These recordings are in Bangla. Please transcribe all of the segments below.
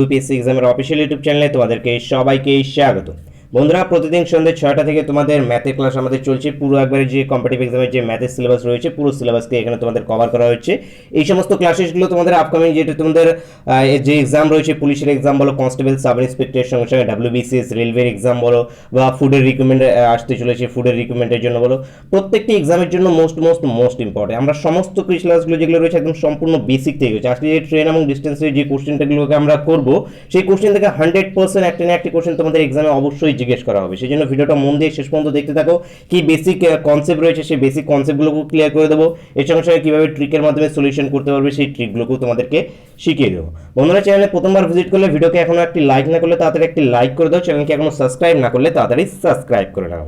ইউপিএসসি এক্সামের অফিসিয়াল ইউটিউব চ্যানেলে তোমাদেরকে সবাইকে স্বাগত। বন্ধুরা, প্রতিদিন সন্ধ্যে 6টা থেকে তোমাদের ম্যাথের ক্লাস আমাদের চলছে। পুরো একবারে যে কম্পিটিটিভ এক্সামের যে ম্যাথের সিলেবাস রয়েছে পুরো সিলেবাসকে এখানে তোমাদের কভার করা হচ্ছে। এই সমস্ত ক্লাসেসগুলো তোমাদের আপকামিং যেটা তোমাদের যে এক্সাম রয়েছে, পুলিশের এক্সাম বলো, কনস্টেবল, সাব ইন্সপেক্টরের সঙ্গে সঙ্গে ডাব্লিউবিসিএস, রেলওয়ের এক্সাম বলো, বা ফুডের রিক্রুটমেন্ট আসতে চলেছে, ফুডের রিক্রুটমেন্টের জন্য বলো, প্রত্যেকটি এক্সামের জন্য মোস্ট ইম্পর্টেন্ট আমরা সমস্ত ক্লাসগুলো যেগুলো রয়েছে একদম সম্পূর্ণ বেসিক থেকে রয়েছে। আজকে যে ট্রেন এবং ডিস্টেন্সের যে কোশ্চেনটাগুলোকে আমরা করবো, সেই কোশ্চেন থেকে 100% একটা না একটি কোশ্চেন তোমাদের এক্সামে অবশ্যই জিজ্ঞেস করা হবে। সেই জন্য ভিডিওটা মন দিয়ে শেষ পর্যন্ত দেখতে থাকো। কি বেসিক কনসেপ্ট রয়েছে সেই বেসিক কনসেপ্টগুলোকে ক্লিয়ার করে দেবো। এর সঙ্গে সঙ্গে কীভাবে ট্রিকের মাধ্যমে সলিউশন করতে পারবে সেই ট্রিকগুলোকেও তোমাদেরকে শিখিয়ে দেবো। বন্ধুরা, চ্যানেলে প্রথমবার ভিজিট করলে ভিডিওকে এখনো একটি লাইক না করলে তাড়াতাড়ি একটি লাইক করে দাও। চ্যানেলকে এখনো সাবস্ক্রাইব না করলে তাড়াতাড়ি সাবস্ক্রাইব করে নাও।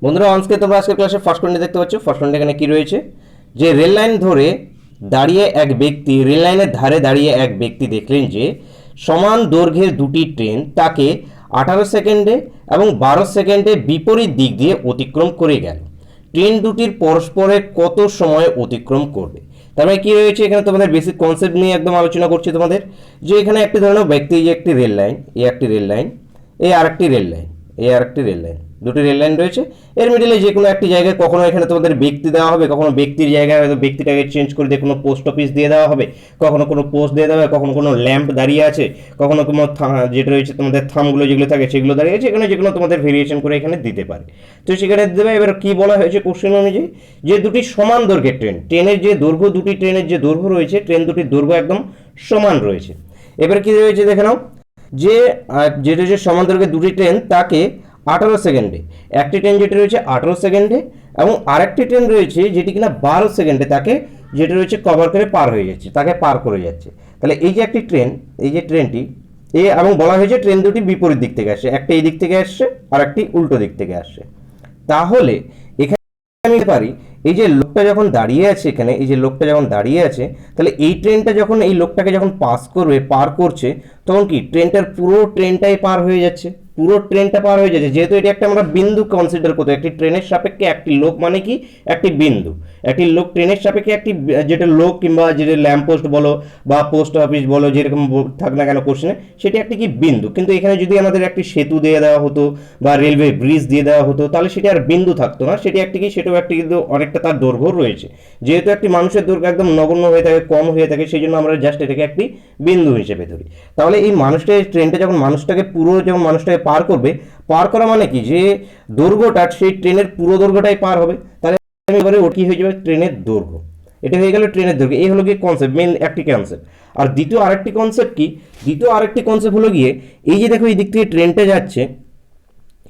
বন্ধুরা, অনস্ক্রিনে তোমরা আজকের ক্লাসে ফার্স্ট পয়েন্টে দেখতে পাচ্ছ। ফার্স্ট পয়েন্টে এখানে কি রয়েছে, যে রেল লাইন ধরে দাঁড়িয়ে এক ব্যক্তি, রেল লাইনের ধারে দাঁড়িয়ে এক ব্যক্তি দেখলেন যে সমান দৈর্ঘ্যের দুটি ট্রেন তাকে 18 সেকেন্ডে এবং 12 সেকেন্ডে বিপরীত দিক দিয়ে অতিক্রম করে গেল। ট্রেন দুটির পরস্পরে কত সময় অতিক্রম করবে? তার মানে কী রয়েছে এখানে তোমাদের বেসিক কনসেপ্ট নিয়ে একদম আলোচনা করছি তোমাদের। যে এখানে একটি ধরনের ব্যক্তি, যে একটি রেল লাইন, এই একটি রেল লাইন, এই আরেকটি রেল লাইন, এই আরেকটি রেল লাইন, দুটি রেল লাইন রয়েছে। এর মিডিলে যে কোনো একটি জায়গায় কখনো এখানে তোমাদের ব্যক্তি দেওয়া হবে, কখনো ব্যক্তির জায়গায় হয়তো ব্যক্তিটাকে চেঞ্জ করে দিয়ে কোনো পোস্ট অফিস দিয়ে দেওয়া হবে, কখনো কোনো পোস্ট দিয়ে দেওয়া হবে, কখনো কোনো ল্যাম্প দাঁড়িয়ে আছে, কখনো কোনো যেটা রয়েছে তোমাদের থামগুলো যেগুলো থাকে সেগুলো দাঁড়িয়ে আছে। এখানে যেগুলো তোমাদের ভেরিয়েশন করে এখানে দিতে পারে, তো সেখানে দেবে। এবার কী বলা হয়েছে কোশ্চেন অনুযায়ী, যে দুটি সমান দৈর্ঘ্যের ট্রেন, ট্রেনের যে দৈর্ঘ্য, দুটি ট্রেনের যে দৈর্ঘ্য রয়েছে, ট্রেন দুটির দৈর্ঘ্য একদম সমান রয়েছে। এবার কী রয়েছে দেখে নাও, যে যেটা যে সমান দৈর্ঘ্যের দুটি ট্রেন তাকে 18 সেকেন্ডে, একটি ট্রেন যেটা রয়েছে 18 সেকেন্ডে এবং আরেকটি ট্রেন রয়েছে যেটি কিনা 12 সেকেন্ডে তাকে যেটা রয়েছে কভার করে পার হয়ে যাচ্ছে, তাকে পার করে যাচ্ছে। তাহলে এই যে একটি ট্রেন, এই যে ট্রেনটি এবং বলা হয়েছে ট্রেন দুটি বিপরীত দিক থেকে আসছে, একটা এই দিক থেকে আসছে আর একটি উল্টো দিক থেকে আসছে। তাহলে এখানে আমি পারি, এই যে লোকটা যখন দাঁড়িয়ে আছে এখানে, এই যে লোকটা যখন দাঁড়িয়ে আছে, তাহলে এই ট্রেনটা যখন এই লোকটাকে যখন পার করছে, তখন কি ট্রেনটার পুরো ট্রেনটাই পার হয়ে যাচ্ছে, পুরো ট্রেনটা পার হয়ে যাচ্ছে। যেহেতু এটা একটা আমরা বিন্দু কনসিডার করতে, একটি ট্রেনের সাপেক্ষে একটি লোক মানে কি একটি বিন্দু, একটি লোক ট্রেনের সাপেক্ষে একটি যেটা লোক কিংবা যেটা ল্যাম্পপোস্ট বলো বা পোস্ট অফিস বলো, যেরকম থাক না কেন কোশ্চেনে, সেটি একটি কি বিন্দু। কিন্তু এখানে যদি আমাদের একটি সেতু দিয়ে দেওয়া হতো বা রেলওয়ে ব্রিজ দিয়ে দেওয়া হতো, তাহলে সেটি আর বিন্দু থাকতো না, সেটি একটি কি, সেটাও একটি কিন্তু অনেকটা তার দৈর্ঘ্য রয়েছে। যেহেতু একটি মানুষের দৈর্ঘ্য একদম নগণ্য হয়ে থাকে, কম হয়ে থাকে, সেই জন্য আমরা জাস্ট এটাকে একটি বিন্দু হিসেবে ধরি। তাহলে এই মানুষটা, ট্রেনটা যখন মানুষটাকে মানুষটাকে পার করবে, পার করা মানে কি, যে দৈর্ঘ্যটা সেই ট্রেনের পুরো দৈর্ঘ্যটাই পার হবে। তাহলে এবারে ওটি হয়ে যাবে ট্রেনের দৈর্ঘ্য। এটা হয়ে গেল ট্রেনের দৈর্ঘ্য। এই হলো কি কনসেপ্ট, মেন একটি কনসেপ্ট। আর দ্বিতীয় আরেকটি কনসেপ্ট কি, দ্বিতীয় আরেকটি কনসেপ্ট হলো গিয়ে, এই যে দেখো এই দিক থেকে ট্রেনটা যাচ্ছে,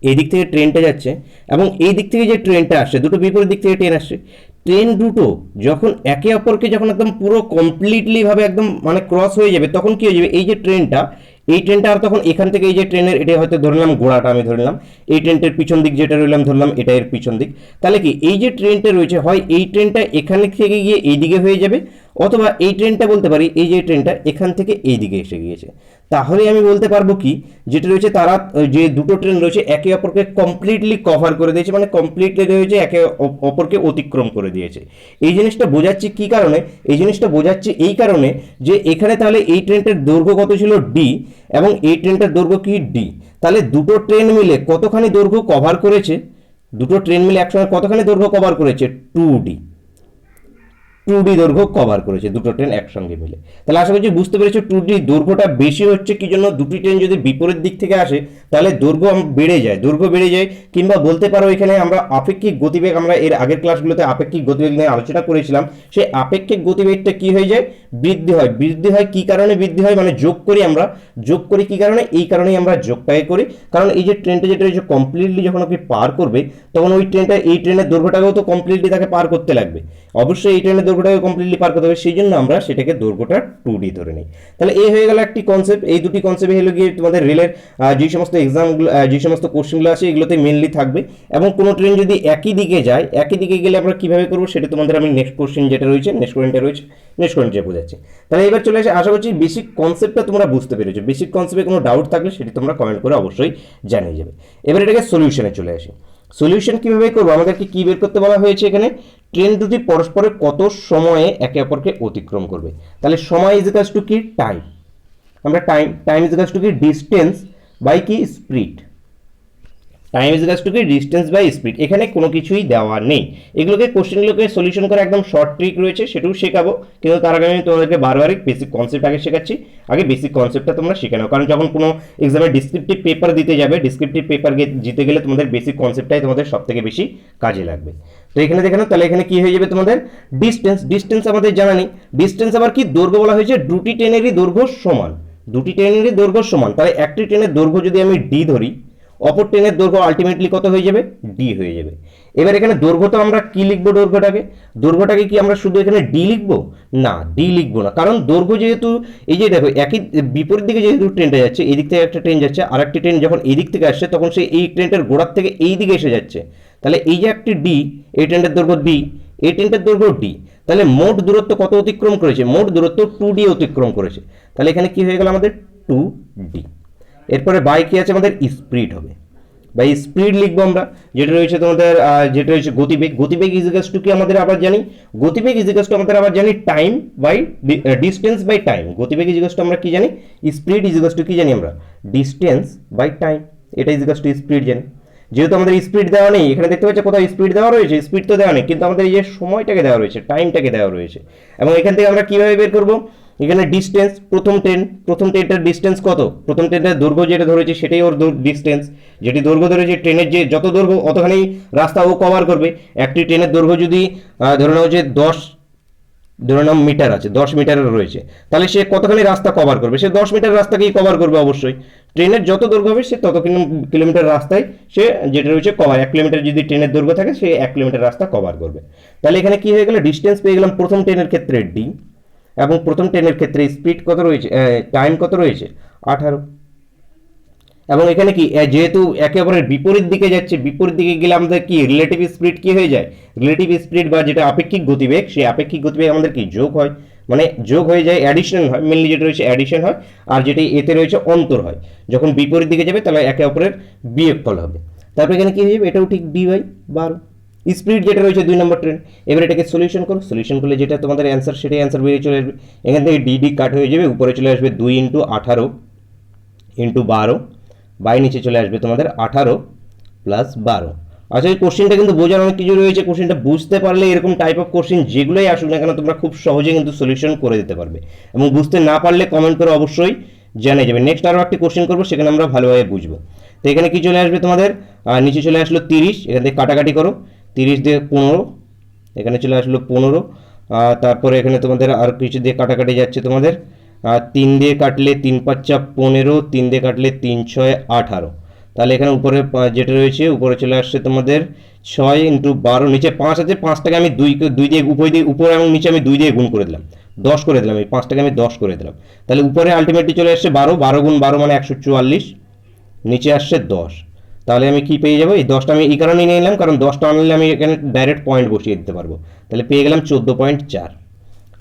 এই দিক থেকে ট্রেনটা যাচ্ছে এবং এই দিক থেকে যে ট্রেনটা আসছে, দুটো বিপরীত দিক থেকে ট্রেন আসছে। ট্রেন দুটো যখন একে অপরকে যখন একদম পুরো কমপ্লিটলি ভাবে একদম মানে ক্রস হয়ে যাবে, তখন কি হয়ে যাবে, এই যে ট্রেনটা, এই ট্রেনটা আর তখন এখান থেকে এই যে ট্রেনের, এটা হয়তো ধরলাম গোড়াটা, আমি ধরলাম এই ট্রেনটার পিছন দিক যেটা রইলাম ধরলাম এটা এর পিছন দিক। তাহলে কি এই যে ট্রেনটা রয়েছে, হয় এই ট্রেনটা এখান থেকে গিয়ে এই দিকে হয়ে যাবে, অথবা এই ট্রেনটা বলতে পারি এই যে ট্রেনটা এখান থেকে এই দিকে এসে গিয়েছে। তাহলে আমি বলতে পারবো কি, যেটা রয়েছে তারা যে দুটো ট্রেন রয়েছে একে অপরকে কমপ্লিটলি কভার করে দিয়েছে, মানে কমপ্লিটলি রয়েছে একে অপরকে অতিক্রম করে দিয়েছে। এই জিনিসটা বোঝাচ্ছি কি কারণে, এই জিনিসটা বোঝাচ্ছি এই কারণে যে এখানে তাহলে এই ট্রেনটার দৈর্ঘ্য কত ছিল ডি এবং এই ট্রেনটার দৈর্ঘ্য কি ডি। তাহলে দুটো ট্রেন মিলে কতখানি দৈর্ঘ্য কভার করেছে, দুটো ট্রেন মিলে একসঙ্গে কতখানি দৈর্ঘ্য কভার করেছে, 2D, 2D দৈর্ঘ্য কভার করেছে দুটো ট্রেন একসঙ্গে মিলে। তাহলে আশা করছি বুঝতে পেরেছো 2D দৈর্ঘ্যটা বেশি হচ্ছে কি জন্য, দুটি ট্রেন যদি বিপরীত দিক থেকে আসে তাহলে দৈর্ঘ্য বেড়ে যায়, দৈর্ঘ্য বেড়ে যায়। কিংবা বলতে পারো এখানে আমরা আপেক্ষিক গতিবেগ, আমরা এর আগের ক্লাসগুলোতে আপেক্ষিক গতিবেগ নিয়ে আলোচনা করেছিলাম, সেই আপেক্ষিক গতিবেগটা কি হয়ে যায়, বৃদ্ধি হয়। বৃদ্ধি হয় কি কারণে বৃদ্ধি হয়, মানে যোগ করি, আমরা যোগ করি কি কারণে, এই কারণেই আমরা যোগটাকে করি। কারণ এই যে ট্রেনটা যেটা রয়েছে কমপ্লিটলি যখন আপনি পার করবে, তখন ওই ট্রেনটা, এই ট্রেনের দৈর্ঘ্যটাকেও তো কমপ্লিটলি তাকে পার করতে লাগবে, অবশ্যই এই ট্রেনের দৈর্ঘ্যটাকে কমপ্লিটলি পার করতে হবে, সেই জন্য আমরা সেটাকে দৈর্ঘ্যটা 2D ধরে নিই। তাহলে এই হয়ে গেল একটি কনসেপ্ট। এই দুটি কনসেপ্ট হলো গিয়ে তোমাদের রেলের যে সমস্ত এক্সামগুলো, যে সমস্ত কোশ্চেনগুলো আছে এগুলোতে মেনলি থাকবে। এবং কোনো ট্রেন যদি একই দিকে যায়, একই দিকে গেলে আমরা কীভাবে করবো সেটা তোমাদের আমি নেক্সট কোশ্চেন যেটা রয়েছে, নেক্সট কোশ্চেনটা বোঝাচ্ছি। তাহলে এবার চলে আসে, আশা করছি বেসিক কনসেপ্টটা তোমরা বুঝতে পেরেছো। বেসিক কনসেপ্টে কোনো ডাউট থাকলে সেটি তোমরা কমেন্ট করে অবশ্যই জানিয়ে যাবে। এবার এটাকে সলিউশনে চলে আসি। সলিউশন কিভাবে করবো, আমাদেরকে কি বের করতে বলা হয়েছে এখানে, ট্রেন দুটি পরস্পরের কত সময়ে একে অপরকে অতিক্রম করবে। তাহলে সময় ইজ ইকুয়ালস টু কি, টাইম। আমরা টাইম ইজ ইকুয়ালস টু কি ডিস্টেন্স বাই কি speed, time is equals two কি ডিস্টেন্স বাই স্পিড, এখানে কোনো কিছুই দেওয়া নেই। এগুলোকে কোশ্চেনগুলোকে সলিউশন করা একদম শর্ট ট্রিক রয়েছে, সেটাও শেখাবো, কিন্তু তার আগে আমি তোমাদেরকে বারবারই বেসিক কনসেপ্ট আগে শেখাচ্ছি। আগে বেসিক কনসেপ্টটা তোমরা শিখে নাও, কারণ যখন কোনো এক্সামে ডিসক্রিপটিভ পেপার দিতে যাবে, ডিসক্রিপটিভ পেপার জিতে গেলে তোমাদের বেসিক কনসেপ্টটাই তোমাদের সব থেকে বেশি কাজে লাগবে। তো এখানে দেখে নাও, তাহলে এখানে কি হয়ে যাবে তোমাদের ডিস্টেন্স আমাদের জানা নেই। ডিস্টেন্স আবার কি দৈর্ঘ্য বলা হয়েছে, দুটি ট্রেনেরই দৈর্ঘ্য সমান, দুটি ট্রেনেরই দৈর্ঘ্য সমান, তাহলে একটি ট্রেনের দৈর্ঘ্য যদি আমি ডি ধরি, অপর ট্রেনের দৈর্ঘ্য আলটিমেটলি কত হয়ে যাবে, ডি হয়ে যাবে। এবার এখানে দৈর্ঘ্য তো আমরা কি লিখবো, দৈর্ঘ্যটাকে কি আমরা শুধু এখানে ডি লিখবো, না ডি লিখবো না, কারণ দৈর্ঘ্য যেহেতু এই যে দেখো একই বিপরীত দিকে যেহেতু ট্রেনটা যাচ্ছে, এদিক থেকে একটা ট্রেন যাচ্ছে, আর একটি ট্রেন যখন এই দিক থেকে আসছে তখন সে এই ট্রেনটার গোড়ার থেকে এই দিকে এসে যাচ্ছে, তাহলে এই যে একটি ডি, এই ট্রেনটার দৈর্ঘ্য ডি, এই ট্রেনটার দৈর্ঘ্য ডি, তাহলে মোট দূরত্ব কত অতিক্রম করেছে, মোট দূরত্ব 2d অতিক্রম করেছে, তাহলে এখানে কি হয়ে গেল আমাদের 2d। এরপরে বাই কি আছে আমাদের স্পিড হবে, বাই স্পিড লিখবো আমরা, যেটা রয়েছে তোমাদের যেটা রয়েছে গতিবেগ, গতিবেগ ইজ ইকুয়ালস টু কি আমাদের আবার জানি, গতিবেগ ইজ ইকুয়ালস টু আমাদের আবার জানি time by distance by time, গতিবেগ ইজ ইকুয়ালস টু আমরা কি জানি, স্পিড ইজ ইকুয়ালস টু কি জানি আমরা, ডিস্টেন্স বাই টাইম, এটা ইজ ইকুয়ালস টু স্পিড জানি। যেহেতু আমাদের স্পিড দেওয়া নেই, এখানে দেখতে পাচ্ছ কোথাও স্পিড দেওয়া রয়েছে, স্পিড তো দেওয়া নেই, কিন্তু আমাদের এই যে সময়টাকে দেওয়া রয়েছে, টাইমটাকে দেওয়া রয়েছে, এবং এখান থেকে আমরা কিভাবে বের করবো, এখানে ডিস্টেন্স, প্রথম ট্রেনটার ডিস্টেন্স কত, প্রথম ট্রেনটার দৈর্ঘ্য যেটা ধরেছে সেটাই ওর ডিস্টেন্স, যেটি দৈর্ঘ্য ধরেছে ট্রেনের যে যত দৈর্ঘ্য অতখানি রাস্তা ও কভার করবে। একটি ট্রেনের দৈর্ঘ্য যদি ধরে নাও যে 10 মিটার আছে, 10 মিটারের রয়েছে, তাহলে সে কতখানি রাস্তা কভার করবে, সে 10 মিটার রাস্তাকেই কভার করবে অবশ্যই। ট্রেনের যত দৈর্ঘ্য হবে সে তত কিলোমিটার রাস্তায় সে যেটা রয়েছে কভার, 1 কিলোমিটার যদি ট্রেনের দৈর্ঘ্য থাকে সে 1 কিলোমিটার রাস্তা কভার করবে। তাহলে এখানে কি হয়ে গেল, ডিস্টেন্স পেয়ে গেলাম প্রথম ট্রেনের ক্ষেত্রে ডি, এবং প্রথম ট্রেনের ক্ষেত্রে স্পিড কত রয়েছে, টাইম কত রয়েছে 18। এবং এখানে কি যেহেতু একে অপরের বিপরীত দিকে যাচ্ছে, বিপরীত দিকে গেলে আমাদের কি রিলেটিভ স্পিড কি হয়ে যায়, রিলেটিভ স্পিড বা যেটা আপেক্ষিক গতিবেগ, সেই আপেক্ষিক গতিবেগ আমাদের কি যোগ হয়, মানে যোগ হয়ে যায়, অ্যাডিশন হয়, মেনলি যেটা রয়েছে অ্যাডিশন হয়, আর যেটি এতে রয়েছে অন্তর হয়। যখন বিপরীত দিকে যাবে তাহলে একে অপরের বিয়োগফল হবে। তারপর এখানে কি হয়ে যাবে, এটাও ঠিক ডি বাই 12 স্পিড যেটা রয়েছে 2 নম্বর ট্রেন। এবার এটাকে সলিউশন করো, সলিউশন করলে যেটা তোমাদের অ্যান্সার সেটাই অ্যান্সার বেরিয়ে চলে আসবে। এখান থেকে ডি কাট হয়ে যাবে, উপরে চলে আসবে 2 × 18 × 12, বাই নিচে চলে আসবে তোমাদের 18 + 12। আচ্ছা, এই কোশ্চেনটা কিন্তু বোঝার অনেক কিছু রয়েছে, কোশ্চেনটা বুঝতে পারলে এরকম টাইপ অফ কোশ্চেন যেগুলোই আসুক না কেন তোমরা খুব সহজে কিন্তু সলিউশন করে দিতে পারবে, এবং বুঝতে না পারলে কমেন্ট করে অবশ্যই জানিয়ে যাবে। নেক্সট আরও একটি কোশ্চেন করবো, সেখানে আমরা ভালোভাবে বুঝবো। তো এখানে কি চলে আসবে তোমাদের, নিচে চলে আসলো 30, এখান থেকে কাটাকাটি করো, 30 দিয়ে 15, এখানে চলে আসলো 15, তারপরে এখানে তোমাদের আর কিছু দিয়ে কাটাকাটি যাচ্ছে তোমাদের, 3 দিয়ে কাটলে 3 × 5 = 15, 3 দিয়ে কাটলে 3 × 6 = 18। তাহলে এখানে উপরে যেটা রয়েছে উপরে চলে আসছে তোমাদের 6 × 12, নিচে 5 আছে, 5টাকে আমি 2 দিয়ে উপরে এবং নিচে আমি 2 দিয়ে গুণ করে দিলাম, 10 করে দিলাম, এই 5টাকে আমি 10 করে দিলাম। তাহলে উপরে আলটিমেটলি চলে আসছে 12, 12 × 12 মানে 144, নিচে আসছে 10। তাহলে আমি কি পেয়ে যাবো, এই 10টা আমি এই কারণেই নিয়ে নিলাম কারণ 10টা আনলে আমি এখানে ডাইরেক্ট পয়েন্ট বসিয়ে দিতে পারবো। তাহলে পেয়ে গেলাম 14.4,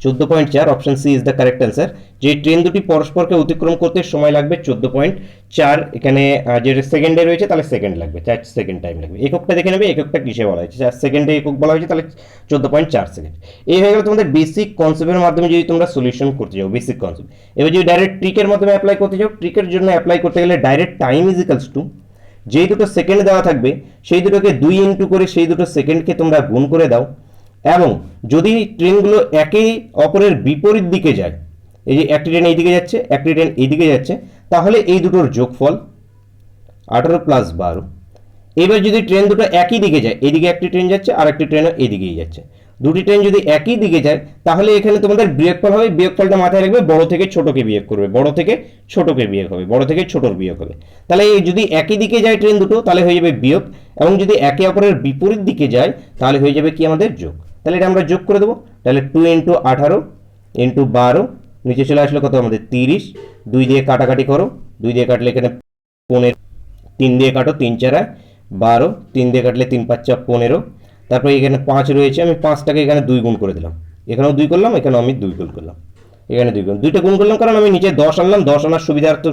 14.4, option C is the correct answer. যে ট্রেন দুটি পরস্পরকে অতিক্রম করতে সময় লাগবে 14.4, এখানে যে সেকেন্ডে রয়েছে তাহলে সেকেন্ড লাগবে, 4 সেকেন্ড টাইম লাগবে। এককটা দেখে নেবে, এককটা কিসে বলা হয়েছে, 4 সেকেন্ডে একক বলা হয়েছে, তাহলে 14.4 সেকেন্ড। এই হয়ে গেল তোমাদের বেসিক কনসেপ্টের মাধ্যমে যদি তোমরা সলিউশন করতে যাও, বেসিক কনসেপ্ট। এবার যদি ডাইরেক্ট ট্রিকের মাধ্যমে অ্যাপ্লাই করতে যাও, ট্রিকের জন্য অ্যাপ্লাই করতে গেলে direct time is equals two যেই দুটো সেকেন্ড দেওয়া থাকবে সেই দুটোকে 2 × করে সেই দুটো সেকেন্ডকে তোমরা গুণ করে দাও, এবং যদি ট্রেনগুলো একে অপরের বিপরীত দিকে যায়, এই যে একটি ট্রেন এই দিকে যাচ্ছে, একটি ট্রেন এই দিকে যাচ্ছে, তাহলে এই দুটোর যোগফল 18 + 12। এবার যদি ট্রেন দুটো একই দিকে যায়, এদিকে একটি ট্রেন যাচ্ছে আর একটি ট্রেনও এদিকেই যাচ্ছে, দুটি ট্রেন যদি একই দিকে যায় তাহলে এখানে তোমাদের বিয়োগফল হবে, বিয়োগফলটা মাথায় রাখবে, বড় থেকে ছোটকে বিয়োগ করবে, বড় থেকে ছোটকে বিয়োগ হবে, বড় থেকে ছোটর বিয়োগ হবে। তাহলে এই যদি একই দিকে যায় ট্রেন দুটো তাহলে হয়ে যাবে বিয়োগ, এবং যদি একে অপরের বিপরীত দিকে যায় তাহলে হয়ে যাবে কি আমাদের যোগ। তাহলে এটা আমরা যোগ করে দেবো, তাহলে 2 × 18 × 12, নিচে চলে আসলো কত আমাদের 30, 2 দিয়ে কাটাকাটি করো, 2 দিয়ে কাটলে এখানে 15, 3 দিয়ে কাটো, 3 × 4 = 12, 3 দিয়ে কাটলে 3 × 5 = 15, তারপরে এখানে 5 রয়েছে, আমি 5টাকে এখানে 2 গুণ করে দিলাম, এখানেও 2 করলাম, এখানেও আমি 2 গুণ করলাম, এখানে 2 গুণ, 2টা গুণ করলাম কারণ আমি নিচে 10 আনলাম, 10 আনার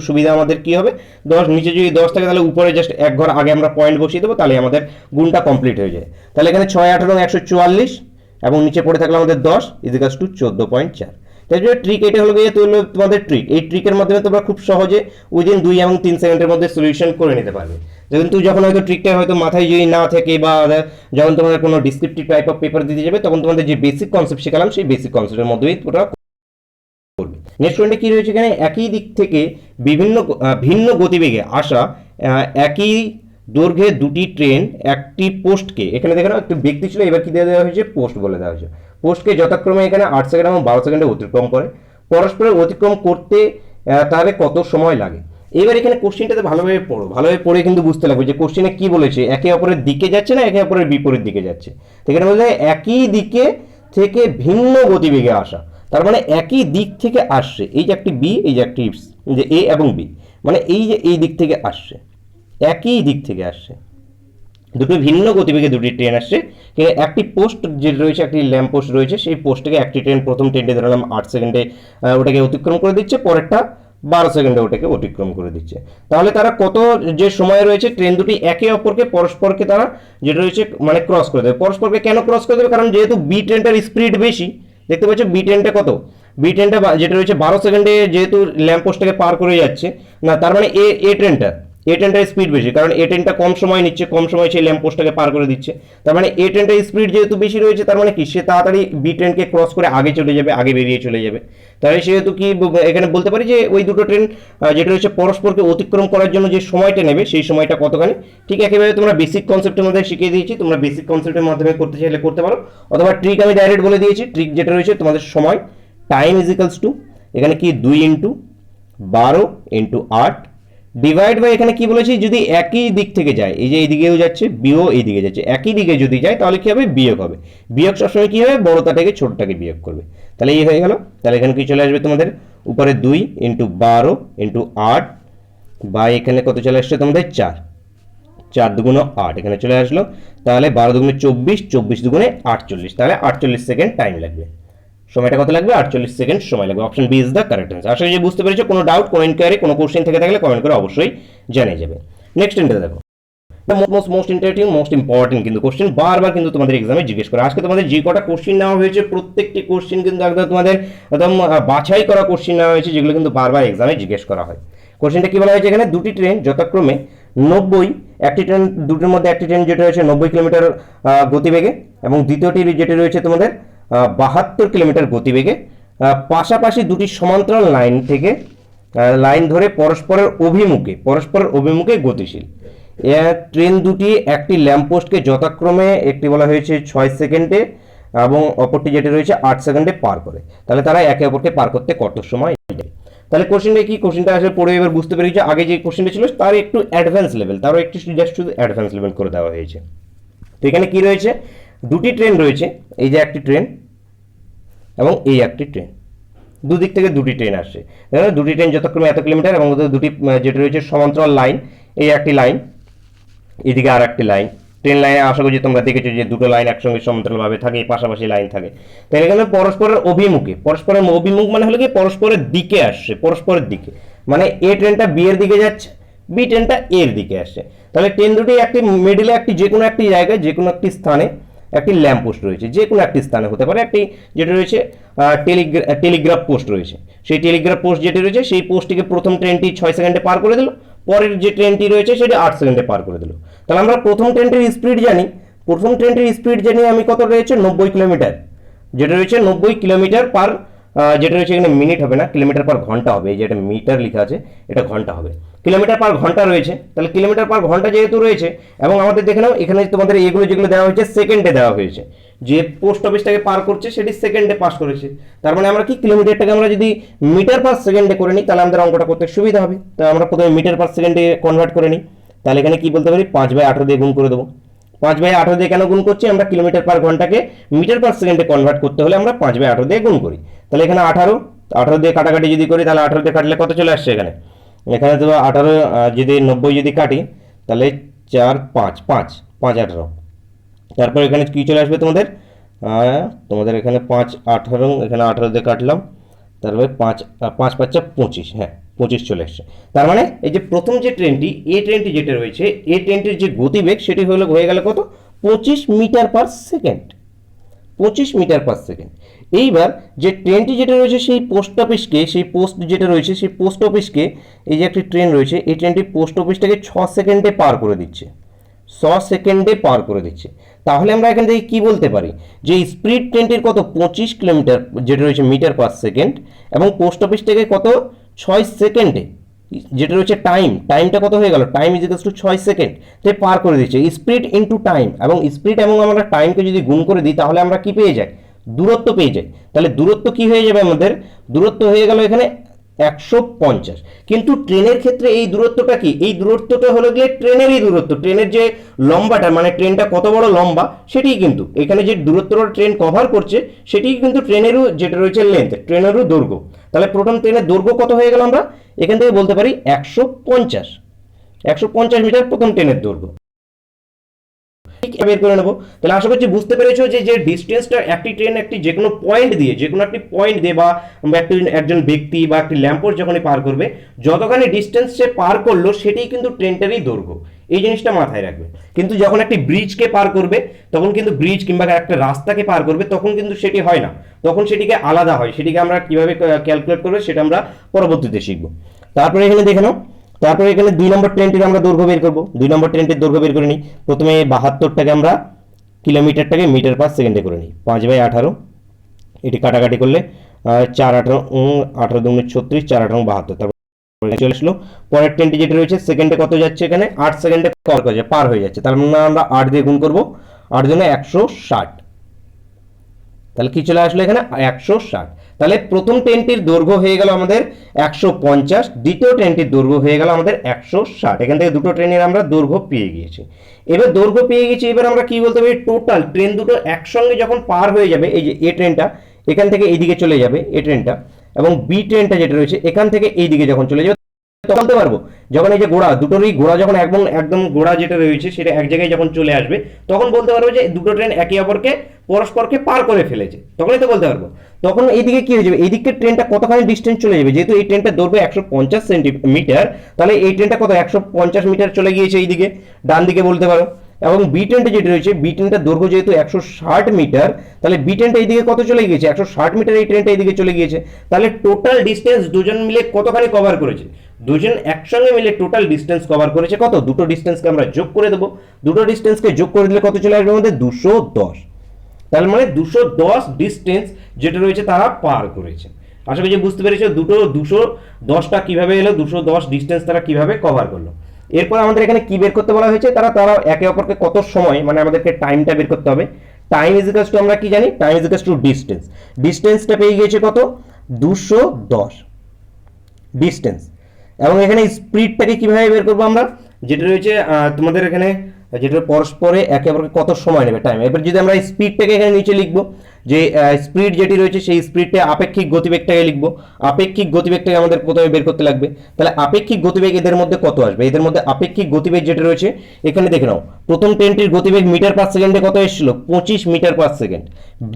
সুবিধা আমাদের কি হবে, 10 নিচে যদি 10 থাকে তাহলে উপরে জাস্ট এক ঘর আগে আমরা পয়েন্ট বসিয়ে দেবো, তাহলে আমাদের গুণটা কমপ্লিট হয়ে যায়। তাহলে এখানে 6 × 18 = 144, এবং নিচে পড়ে থাকলো আমাদের 10 = 14.4। তাই জন্য ট্রিক এটা হলো গিয়ে তোমাদের ট্রিক। এই ট্রিকের মাধ্যমে তোমরা খুব সহজে উইদিন 2 এবং 3 সেকেন্ডের মধ্যে সলিউশন করে নিতে পারবে। কিন্তু যখন হয়তো ট্রিকটা হয়তো মাথায় যদি না থাকে বা যখন তোমাদের কোনো ডিসক্রিপটিভ টাইপ অফ পেপার দিতে যাবে, তখন তোমাদের যে বেসিক কনসেপ্ট শেখালাম সেই বেসিক কনসেপ্টের মধ্যেই তোমরা করবে। নেক্সট পয়েন্টে কি রয়েছে এখানে, একই দিক থেকে ভিন্ন গতিবেগে আসা একই দৈর্ঘ্যে দুটি ট্রেন একটি পোস্টকে, এখানে দেখো একটি ব্যক্তি ছিল, এবার কি দেওয়া হয়েছে, পোস্ট বলে দেওয়া হয়েছে। পোস্টকে যথাক্রমে এখানে 8 সেকেন্ড এবং 12 সেকেন্ডে অতিক্রম করে। পরস্পরের অতিক্রম করতে তাহলে কত সময় লাগে। এবার এখানে কোশ্চেনটাতে ভালোভাবে পড়ো, ভালোভাবে পড়ে কিন্তু বুঝতে লাগবে যে কোশ্চেনে কি বলেছে, একে অপরের দিকে যাচ্ছে না একে অপরের বিপরীত দিকে যাচ্ছে। এখানে বলছে একই দিকে থেকে ভিন্ন গতিবেগে আসা, তার মানে একই দিক থেকে আসছে। এই যে একটি বি, এই যে একটি যে এ এবং বি, মানে এই যে এই দিক থেকে আসছে, একই দিক থেকে আসছে, দুটো ভিন্ন গতিবেগে দুটি ট্রেন আসছে। একটি পোস্ট যে রয়েছে, একটি ল্যাম্প পোস্ট রয়েছে, সেই পোস্টকে একটি ট্রেন প্রথম ট্রেনটি ধরলাম 8 সেকেন্ডে ওটাকে অতিক্রম করে দিচ্ছে, পরেরটা 12 সেকেন্ডে ওটাকে অতিক্রম করে দিচ্ছে। তাহলে তারা কত যে সময় রয়েছে, ট্রেন দুটি একে অপরকে পরস্পরকে তারা যেটা রয়েছে মানে ক্রস করে দেবে। পরস্পরকে কেন ক্রস করে দেবে, কারণ যেহেতু বি ট্রেনটার স্পিড বেশি, দেখতে পাচ্ছ বি ট্রেনটা কত, বি ট্রেনটা যেটা রয়েছে 12 সেকেন্ডে যেহেতু ল্যাম্প পোস্টটাকে পার করে যাচ্ছে না, তার মানে এ ট্রেনটার স্পিড বেশি, কারণ এ ট্রেনটা কম সময় নিচ্ছে, কম সময় সেই ল্যাম্প পোস্টটাকে পার করে দিচ্ছে। তার মানে এ ট্রেনটার স্পিড যেহেতু বেশি রয়েছে, তার মানে কি সে তাড়াতাড়ি বি ট্রেনকে ক্রস করে আগে চলে যাবে, আগে বেরিয়ে চলে যাবে। তাহলে সেহেতু কি এখানে বলতে পারি যে ওই দুটো ট্রেন যেটা রয়েছে পরস্পরকে অতিক্রম করার জন্য যে সময়টা নেবে, সেই সময়টা কতখানি। ঠিক একইভাবে তোমরা বেসিক কনসেপ্টের মধ্যে শিখিয়ে দিয়েছি, তোমরা বেসিক কনসেপ্টের মাধ্যমে করতে চাইলে করতে পারো, অথবা ট্রিক আমি ডাইরেক্ট বলে দিয়েছি। ট্রিক যেটা রয়েছে তোমাদের সময়, টাইম ইজিক্যালস টু এখানে কি 2 × 12 × 8 ডিভাইড বাই, এখানে কি বলেছি, যদি একই দিক থেকে যায়, এই যে এইদিকেও যাচ্ছে বিও এইদিকে যাচ্ছে, একই দিকে যদি যায় তাহলে কি হবে, বিয়োগ হবে। বিয়োগ সবসময় কি হবে, বড়টা থেকে ছোটটাকে বিয়োগ করবে। তাহলে এই হয়ে গেল। তাহলে এখানে কি চলে আসবে তোমাদের, উপরে 2 × 12 × 8 বা এখানে কত চলে আসছে তোমাদের 4, 4 দুগুণ 8 এখানে চলে আসলো। তাহলে 12 দুগুণে 24, 24 দুগুণে 48, তাহলে 48 সেকেন্ড টাইম লাগবে। সময়টা কত লাগবে, 48 সেকেন্ড সময় লাগবে। Option B is the correct answer. আশা করি বুঝতে পেরেছো। কোনো ডাউট, কোনো ইনকোয়ারি, কোনো কোশ্চেন থেকে থাকলে কমেন্ট করে অবশ্যই জানিয়ে যাবে। নেক্সট এন্টে দেখো, মোস্ট ইন্টারেস্টিং, মোস্ট ইম্পর্টেন্ট কিন্তু কোশ্চেন বারবার কিন্তু তোমাদের এক্সামে জিজ্ঞেস করে। আজকে তোমাদের যে কটা কোশ্চেন নেওয়া হয়েছে, প্রত্যেকটি কোশ্চেন কিন্তু একদম তোমাদের একদম বাছাই করা কোশ্চেন নেওয়া হয়েছে, যেগুলো কিন্তু বারবার এক্সামে জিজ্ঞেস করা হয়। কোশ্চেনটা কি বলা হয়েছে এখানে, দুটি ট্রেন যথাক্রমে 90, একটি ট্রেন দুটির মধ্যে একটি ট্রেন যেটা রয়েছে 90 কিলোমিটার গতিবেগে এবং দ্বিতীয়টি যেটা রয়েছে তোমাদের 72 কিলোমিটার গতিবেগে পাশাপাশি দুটি সমান্তরাল লাইন ধরে পরস্পরের অভিমুখে গতিশীল। ট্রেন দুটি একটি ল্যাম্পপোস্টকে যথাক্রমে একটি বলা হয়েছে 6 সেকেন্ডে এবং অপরটি যেটা রয়েছে 8 সেকেন্ডে পার করে। তাহলে তারা একে অপরকে পার করতে কত সময় নেবে। তাহলে কোশ্চেনটা কি, কোশ্চেনটা আসলে পড়ে এবার বুঝতে পেরেছি। আগে যে কোশ্চেনটা ছিল তার একটু অ্যাডভান্স লেভেল, তারও একটু জাস্ট শুধু অ্যাডভান্স লেভেল করে দেওয়া হয়েছে। তো এখানে কি রয়েছে, দুটি ট্রেন রয়েছে, এই যে একটি ট্রেন এবং এই একটি ট্রেন, দুদিক থেকে দুটি ট্রেন আসছে। দুটি ট্রেন যথাক্রমে এত কিলোমিটার এবং দুটি যেটা রয়েছে সমান্তরাল লাইন, এই একটি লাইন, এদিকে আর একটি লাইন। ট্রেন লাইনে আশা করি তোমরা দেখেছো যে দুটো লাইন একসঙ্গে সমান্তরালভাবে থাকে, পাশাপাশি লাইন থাকে। তাহলে এখানে পরস্পরের অভিমুখ মানে হলো কি পরস্পরের দিকে আসছে, পরস্পরের দিকে, মানে এ ট্রেনটা বি এর দিকে যাচ্ছে, বি ট্রেনটা এর দিকে আসছে। তাহলে ট্রেন দুটি একটি মিডিলে একটি যে কোনো একটি জায়গায়, যে কোনো একটি স্থানে একটি ল্যাম্প পোস্ট রয়েছে, যে কোনো একটি স্থানে হতে পারে। একটি যেটা রয়েছে টেলিগ্রাফ পোস্ট রয়েছে, সেই টেলিগ্রাফ পোস্ট যেটি রয়েছে সেই পোস্টটিকে প্রথম ট্রেনটি 6 সেকেন্ডে পার করে দিল, পরের যে ট্রেনটি রয়েছে সেটি 8 সেকেন্ডে পার করে দিল। তাহলে আমরা প্রথম ট্রেনটির স্পিড জানি, আমি কত রয়েছে 90 কিলোমিটার, যেটা রয়েছে 90 কিলোমিটার পার, যেটা রয়েছে এখানে মিনিট হবে না, কিলোমিটার পার ঘন্টা হবে। এই যে এটা মিটার লেখা আছে, এটা ঘন্টা হবে। কিলোমিটার পার ঘন্টা রয়েছে, তাহলে কিলোমিটার পার ঘন্টা যেহেতু রয়েছে, এবং আমাদের দেখে নাও এখানে তোমাদের এগুলো যেগুলো দেওয়া হয়েছে সেকেন্ডে দেওয়া হয়েছে, যে পোস্ট অফিসটাকে পার করছে সেটি সেকেন্ডে পাস করেছে। তার মানে আমরা কি কিলোমিটারটাকে আমরা যদি মিটার পার সেকেন্ডে করে নিই, তাহলে আমাদের অঙ্কটা করতে সুবিধা হবে। তো আমরা প্রথমে মিটার পার সেকেন্ডে কনভার্ট করে নিই। তাহলে এখানে কি বলতে পারি, 5/18 দিয়ে গুণ করে দেবো। 5/18 দিয়ে কেন গুণ করছি, আমরা কিলোমিটার পার ঘন্টাকে মিটার পার সেকেন্ডে কনভার্ট করতে হলে আমরা 5/18 দিয়ে গুণ করি। তাহলে এখানে 18 দিয়ে কাটাকাটি যদি করি, তাহলে 18 দিয়ে কাটলে কত চলে আসছে এখানে তো 18 যদি 90 যদি কাটি, তাহলে 4 5 5 5/18। তারপর এখানে কি চলে আসবে তোমাদের, এখানে 5/18, এখানে 18 দিয়ে কাটলাম, তারপরে 5 5 5 25, হ্যাঁ 25 চলে আসছে। তার মানে এই যে প্রথম যে ট্রেনটি, এই ট্রেনটি যেটা রয়েছে, এই ট্রেনটির যে গতিবেগ সেটি হয়ে গেল কত, 25 মিটার পার সেকেন্ড। 25 মিটার/সেকেন্ড। এইবার যে ট্রেনটি যেটা রয়েছে সেই পোস্ট অফিসকে, সেই পোস্ট যেটা রয়েছে সেই পোস্ট অফিসকে, এই যে একটি ট্রেন রয়েছে এই ট্রেনটি পোস্ট অফিসটাকে 6 সেকেন্ডে পার করে দিচ্ছে, 6 সেকেন্ডে পার করে দিচ্ছে। তাহলে আমরা এখান থেকে কি বলতে পারি যে স্পিড ট্রেনটির কত 25 কিলোমিটার যেটা রয়েছে মিটার/সেকেন্ড, এবং পোস্ট অফিস থেকে কত 6 সেকেন্ডে যেটা রয়েছে টাইমটা কত হয়ে গেল, time is equals two 6 second তাই পার করে দিচ্ছে। স্পিড ইনটু টাইম, এবং স্পিড এবং আমরা টাইমকে যদি গুণ করে দিই তাহলে আমরা কি পেয়ে যাই, দূরত্ব পেয়ে যাই। তাহলে দূরত্ব কি হয়ে যাবে আমাদের, দূরত্ব হয়ে গেল এখানে 150। কিন্তু ট্রেনের ক্ষেত্রে এই দূরত্বটা কি, এই দূরত্বটা হলো গিয়ে ট্রেনেরই দূরত্ব, ট্রেনের যে লম্বাটা মানে ট্রেনটা কত বড় লম্বা সেটাই কিন্তু এখানে যে দূরত্বটা ট্রেন কভার করছে সেটাই কিন্তু ট্রেনেরও যেটা রয়েছে লেন্থ, ট্রেনেরও দৈর্ঘ্য। তাহলে প্রথম ট্রেনের দৈর্ঘ্য কত হয়ে গেল, আমরা এখান থেকে বলতে পারি 150 মিটার প্রথম ট্রেনের দৈর্ঘ্য বের করে নেবো। তাহলে আশা করছি বুঝতে পেরেছো যে যে ডিস্টেন্সটা একটি ট্রেন একটি যে কোনো পয়েন্ট দিয়ে, যে কোনো একটি পয়েন্ট দিয়ে বা একজন ব্যক্তি বা একটি ল্যাম্পপোস্ট যখনই পার করবে, যতখানি ডিস্টেন্স সে পার করলো সেটাই কিন্তু ট্রেনটারই দৈর্ঘ্য। এই জিনিসটা মাথায় রাখবে। কিন্তু যখন একটি ব্রিজকে পার করবে তখন কিন্তু ব্রিজ কিংবা একটা রাস্তাকে পার করবে তখন কিন্তু সেটি হয় না, তখন সেটিকে আলাদা হয়। সেটিকে আমরা কিভাবে ক্যালকুলেট করবে সেটা আমরা পরবর্তীতে শিখবো। তারপরে এখানে দেখে নাও, তারপরে এখানে 2 নম্বর ট্রেনটির আমরা দৈর্ঘ্য বের করবো। 2 নম্বর ট্রেনটির দৈর্ঘ্য বের করে নিই। প্রথমে 72টাকে আমরা কিলোমিটারটাকে মিটার/সেকেন্ডে করে নিই। 5/18, এটি কাটাকাটি করলে 4×18 18×2 36, 4×8 = 72। তারপরে চলে আসলো পরের ট্রেনটি যেটা রয়েছে সেকেন্ডে কত যাচ্ছে, এখানে 8 সেকেন্ডে কভার করে পার হয়ে যাচ্ছে। তার মানে আমরা 8 দিয়ে গুণ করবো, 8 জন্য 160। তাহলে কি চলে আসলো এখানে 160। তাহলে প্রথম ট্রেনটির দৈর্ঘ্য হয়ে গেল আমাদের 150, দ্বিতীয় ট্রেনটির দৈর্ঘ্য হয়ে গেল আমাদের 160। এখান থেকে দুটো ট্রেনের আমরা দৈর্ঘ্য পেয়ে গিয়েছি। এবার দৈর্ঘ্য পেয়ে গেছি, এবার আমরা কি বলতে পারি, টোটাল ট্রেন দুটো একসঙ্গে যখন পার হয়ে যাবে, এই যে এ ট্রেনটা এখান থেকে এইদিকে চলে যাবে এ ট্রেনটা, এবং বি ট্রেনটা যেটা রয়েছে এখান থেকে এইদিকে যখন চলে যাবে বলতে পারবো যখন এই যে গোড়া দুটোরই গোড়া যখন একদম গোড়া যেটা রয়েছে সেটা এক জায়গায় যখন চলে আসবে তখন বলতে পারবো যে দুটো ট্রেন একে অপরকে পরস্পরকে পার করে ফেলেছে, তখনই তো বলতে পারবো। তখন এইদিকে কি হয়ে যাবে, এইদিকের ট্রেনটা কতখানি ডিস্টেন্স চলে যাবে, যেহেতু এই ট্রেনটা দৌড়বে 150 সেন্টিমিটার, তাহলে এই ট্রেনটা কত 150 মিটার চলে গিয়েছে এইদিকে ডান দিকে বলতে পারো। এবং বি ট্রেনটা যেটা রয়েছে বি ট্রেনটার দৈর্ঘ্য যেহেতু 160 মিটার, তাহলে বি ট্রেনটা এইদিকে কত চলে গিয়েছে 160 মিটার, এই ট্রেনটা এইদিকে চলে গিয়েছে। তাহলে টোটাল ডিস্টেন্স দুজন মিলে কতখানি কভার করেছে, দুজন একসঙ্গে মিলে টোটাল ডিস্টেন্স কভার করেছে কত, দুটো ডিস্টেন্সকে আমরা যোগ করে দেবো। দুটো ডিস্টেন্সকে যোগ করে দিলে কত চলে আসবে আমাদের 210। তার মানে 210 ডিস্টেন্স যেটা রয়েছে তারা পার করেছে। আশা করি বুঝতে পেরেছো 210টা কিভাবে এলো, 210 ডিস্টেন্স তারা কিভাবে কভার করলো। এরপর আমাদের এখানে কি বের করতে বলা হয়েছে, তারা একে অপরকে কত সময়, মানে আমাদেরকে টাইমটা বের করতে হবে। টাইম ইজ ইকুয়ালস টু আমরা কি জানি, time is equals to distance. ডিস্টেন্সটা পেয়ে গিয়েছে কত 210 ডিস্টেন্স। এবং এখানে স্পিডটাকে কিভাবে বের করবো আমরা, যেটা রয়েছে তোমাদের এখানে যেটা পরস্পরে একে অপরকে কত সময় নেবে টাইম। এবার যদি আমরা স্পিডটাকে এখানে নিচে লিখবো, যে স্পিড যেটি রয়েছে সেই স্পিডটা আপেক্ষিক গতিবেগটাকে লিখবো। আপেক্ষিক গতিবেগটাকে আমাদের প্রথমে বের করতে লাগবে। তাহলে আপেক্ষিক গতিবেগ এদের মধ্যে কত আসবে, এদের মধ্যে আপেক্ষিক গতিবেগ যেটা রয়েছে এখানে দেখে নাও, প্রথম ট্রেনটির গতিবেগ মিটার/সেকেন্ডে কত এসেছিল 25 মিটার/সেকেন্ড,